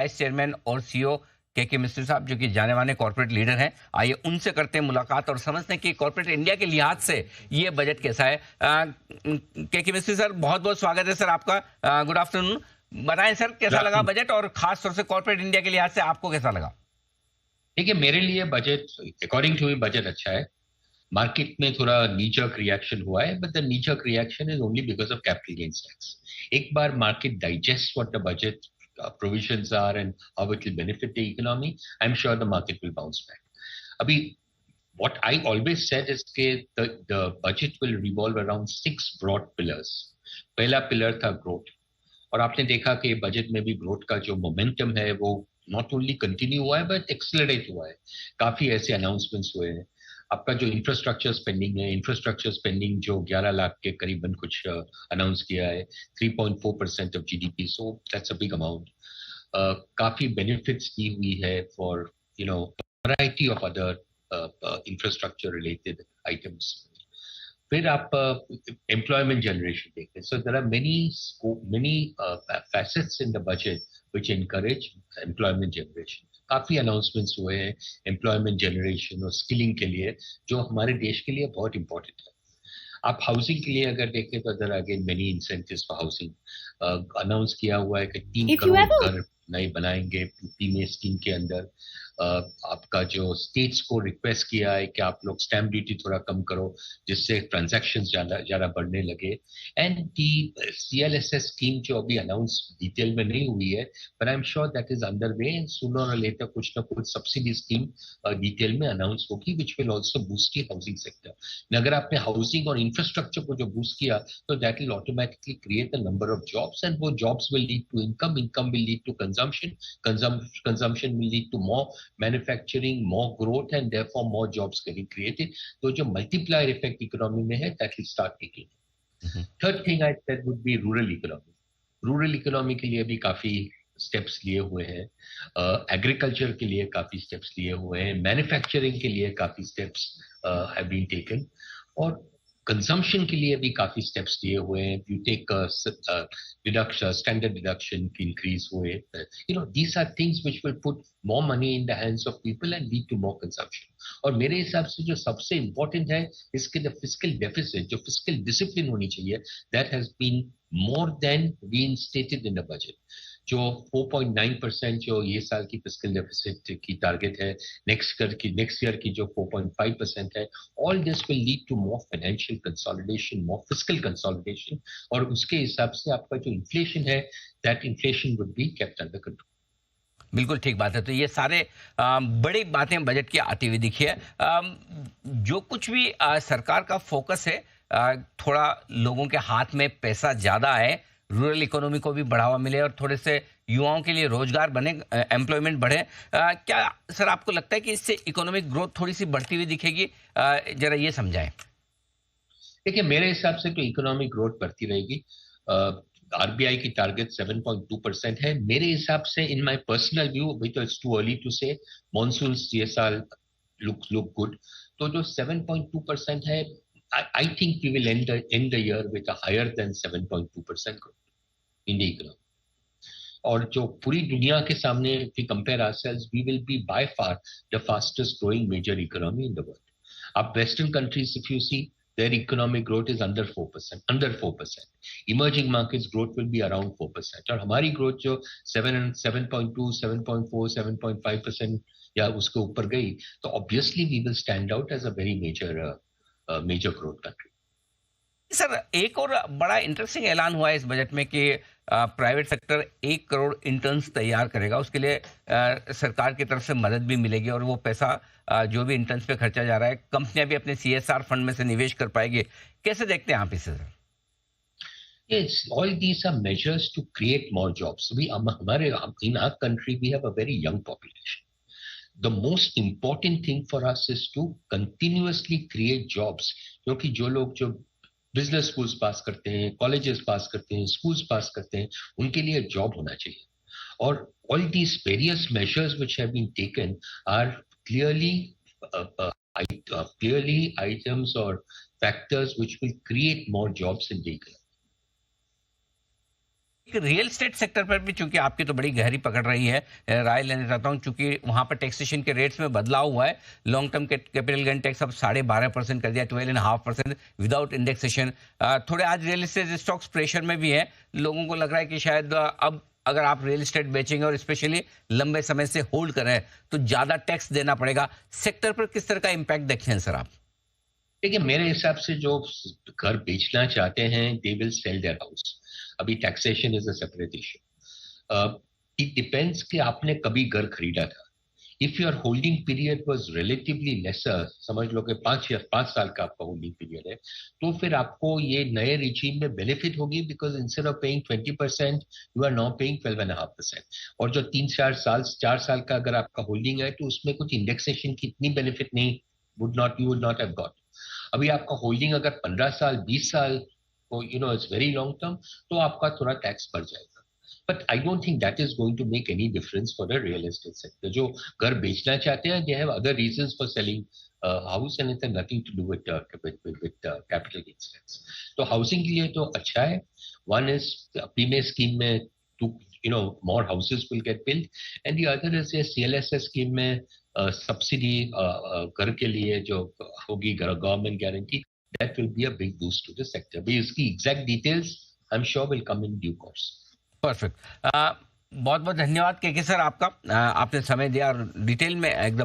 Vice chairman और CEO के मिस्त्री साहब, जो कि जाने माने कॉर्पोरेट लीडर हैं। आइए उनसे करते हैं मुलाकात और समझते हैं कि कॉर्पोरेट इंडिया के लिहाज से ये बजट कैसा है। के मिस्त्री सर, बहुत बहुत स्वागत है सर आपका। Good afternoon. बताएं सर, कैसा लगा बजट और खास तौर से कॉर्पोरेट इंडिया के लिहाज से आपको कैसा लगा? देखिए, मेरे लिए budget according to me budget अच्छा है। मार्केट में थोड़ा नीचक रिएक्शन हुआ है, but the knee jerk reaction is only because of capital gains tax. एक बार market digest what the budget provisions are and how it will benefit the economy, I'm sure the market will bounce back. Abhi, what I always said is that the budget will revolve around 6 broad pillars. पहला pillar था growth, और आपने देखा कि budget में भी growth का जो मोमेंटम है वो नॉट ओनली कंटिन्यू हुआ है बट एक्सेलरेट हुआ है। काफी ऐसे अनाउंसमेंट्स हुए हैं। आपका जो इंफ्रास्ट्रक्चर स्पेंडिंग है, इंफ्रास्ट्रक्चर स्पेंडिंग जो 11 लाख के करीबन कुछ अनाउंस किया है, 3.4% of GDP, so that's a big amount. काफी बेनिफिट्स दी हुई है for variety of other infrastructure related items. फिर आप एम्प्लॉयमेंट जनरेशन देखते हैं। So there are many facets in the budget which encourage employment generation. काफी अनाउंसमेंट्स हुए हैं एम्प्लॉयमेंट जनरेशन और स्किलिंग के लिए, जो हमारे देश के लिए बहुत इंपॉर्टेंट है। आप हाउसिंग के लिए अगर देखें तो there are again many incentives for housing. Announce किया हुआ है कि 3 करोड़ घर नए बनाएंगे पीपी में स्कीम के अंदर। आपका जो स्टेट्स को रिक्वेस्ट किया है कि आप लोग स्टैम्प ड्यूटी थोड़ा कम करो, जिससे ट्रांजैक्शंस ज्यादा बढ़ने लगे। एंड दी सीएलएसएस स्कीम जो अभी अनाउंस डिटेल में नहीं हुई है, but I am sure that is under way, and sooner और लेटर कुछ ना कुछ सब्सिडी स्कीम डिटेल में अनाउंस होगी, which will also boost the housing sector. अगर आपने हाउसिंग और इंफ्रास्ट्रक्चर को जो बूस्ट किया, तो that will automatically create a number of jobs, and वो jobs will lead to income, income will lead to consumption, consumption will lead to more manufacturing, more growth, and therefore more jobs getting created. So जो multiplier effect economy में है, that will start taking. Third thing I said would be rural economy. Rural economy के लिए भी काफी steps लिए हुए हैं, एग्रीकल्चर के लिए काफी स्टेप्स लिए हुए हैं, मैन्युफैक्चरिंग के लिए काफी स्टेप्स हैव बीन टेकन, और कंजम्पशन के लिए भी काफी स्टेप्स लिए हुए हैं। You take deduction, standard deduction की इंक्रीज हुए। These are things which will put more money in the hands of people and lead to more consumption. और मेरे हिसाब से जो सबसे इंपॉर्टेंट है, इसके द फिस्कल डेफिसिट, जो फिस्कल डिसिप्लिन होनी चाहिए, that has been more than reinstated in the budget. जो 4.9% जो ये साल की फिस्कल डेफिसिट की टारगेट है, नेक्स्ट ईयर की जो 4.5% है, all this will lead to more financial consolidation, more fiscal consolidation, और उसके हिसाब से आपका जो इन्फ्लेशन है, that inflation would be kept under control. बिल्कुल ठीक बात है। तो ये सारे बड़ी बातें बजट की आती हुई दिखी है। जो कुछ भी सरकार का फोकस है, थोड़ा लोगों के हाथ में पैसा ज्यादा है, रूरल इकोनॉमी को भी बढ़ावा मिले और थोड़े से युवाओं के लिए रोजगार बने, एम्प्लॉयमेंट बढ़े। क्या सर आपको लगता है कि इससे इकोनॉमिक ग्रोथ थोड़ी सी बढ़ती हुई दिखेगी? जरा ये समझाएं। देखिए, मेरे हिसाब से तो इकोनॉमिक ग्रोथ बढ़ती रहेगी। आरबीआई की टारगेट 7.2% है। मेरे हिसाब से, इन माय पर्सनल व्यू, अभी तो इट्स टू अर्ली टू से, मॉनसून ये साल लुक गुड। तो जो 7.2% है, I think we will end the year with a higher than 7.2% growth in the economy. और जो पूरी दुनिया के सामने if we compare ourselves, we will be by far the fastest growing major economy in the world. आप western countries if you see, their economic growth is under 4%. Emerging markets growth will be around 4%. और हमारी growth जो 7.2, 7.4, 7.5% या उसके ऊपर गई, तो obviously we will stand out as a very major growth country. Sir, एक और बड़ा इंटरेस्टिंग ऐलान हुआ है इस बजट में कि प्राइवेट सेक्टर 1 करोड़ इंटर्न्स तैयार करेगा। उसके लिए सरकार की तरफ से मदद भी मिलेगी और वो पैसा जो भी इंटर्न्स पे खर्चा जा रहा है, कंपनियां भी अपने सीएसआर फंड में से निवेश कर पाएगी। कैसे देखते हैं आप इसे sir? Yes, all these are measures to create more jobs. In our country, we have a very young population. The most important thing for us is to continuously create jobs, क्योंकि जो लोग जो बिजनेस स्कूल्स पास करते हैं, colleges पास करते हैं, schools पास करते हैं, उनके लिए जॉब होना चाहिए। और all these various measures which have been taken are clearly items और factors which will create more jobs in the economy. एक रियल एस्टेट सेक्टर पर भी, चूंकि आपकी तो बड़ी गहरी पकड़ रही है, राय लेना चाहता हूं, क्योंकि वहां पर टैक्सेशन के रेट्स में बदलाव हुआ है। Long term capital gain tax अब 12.5% कर दिया, 12.5% विदाउट इंडेक्सेशन। थोड़े आज रियल एस्टेट स्टॉक्स प्रेशर में भी है। लोगों को लग रहा है कि शायद अब अगर आप रियल एस्टेट बेचेंगे और स्पेशली लंबे समय से होल्ड कर रहे हैं तो ज्यादा टैक्स देना पड़ेगा। सेक्टर पर किस तरह का इंपैक्ट देखते हैं सर आप? देखिए, मेरे हिसाब से जो घर बेचना चाहते हैं they will sell their house. अभी taxation is a separate issue. It depends कि आपने कभी घर खरीदा था। If your holding period was relatively lesser, समझ लो कि 5 साल का आपका होल्डिंग पीरियड है, तो फिर आपको ये नए रिजीम में बेनिफिट होगी, because instead of paying 20% you are now paying 12.5%। और जो 4 साल का अगर आपका होल्डिंग है तो उसमें कुछ इंडेक्सेशन की इतनी बेनिफिट नहीं, you would not have got. अभी आपका होल्डिंग अगर 15 साल 20 साल, इट्स वेरी लॉन्ग टर्म, तो आपका थोड़ा टैक्स बढ़ जाएगा। But I don't think that is going to make any difference for the real estate sector. जो घर बेचना चाहते हैं, they have other reasons for selling house and it has nothing to do with capital gains tax. तो housing के लिए तो अच्छा है। वन इज प्रीमियर स्कीम में two more houses will get built, and the other is ये CLSS scheme में subsidy घर के लिए जो होगी, government guarantee, that will be a big boost to the sector. भी इसकी exact details I'm sure will come in due course. Perfect. बहुत बहुत धन्यवाद के सर आपका। आपने समय दिया और डिटेल में एकदम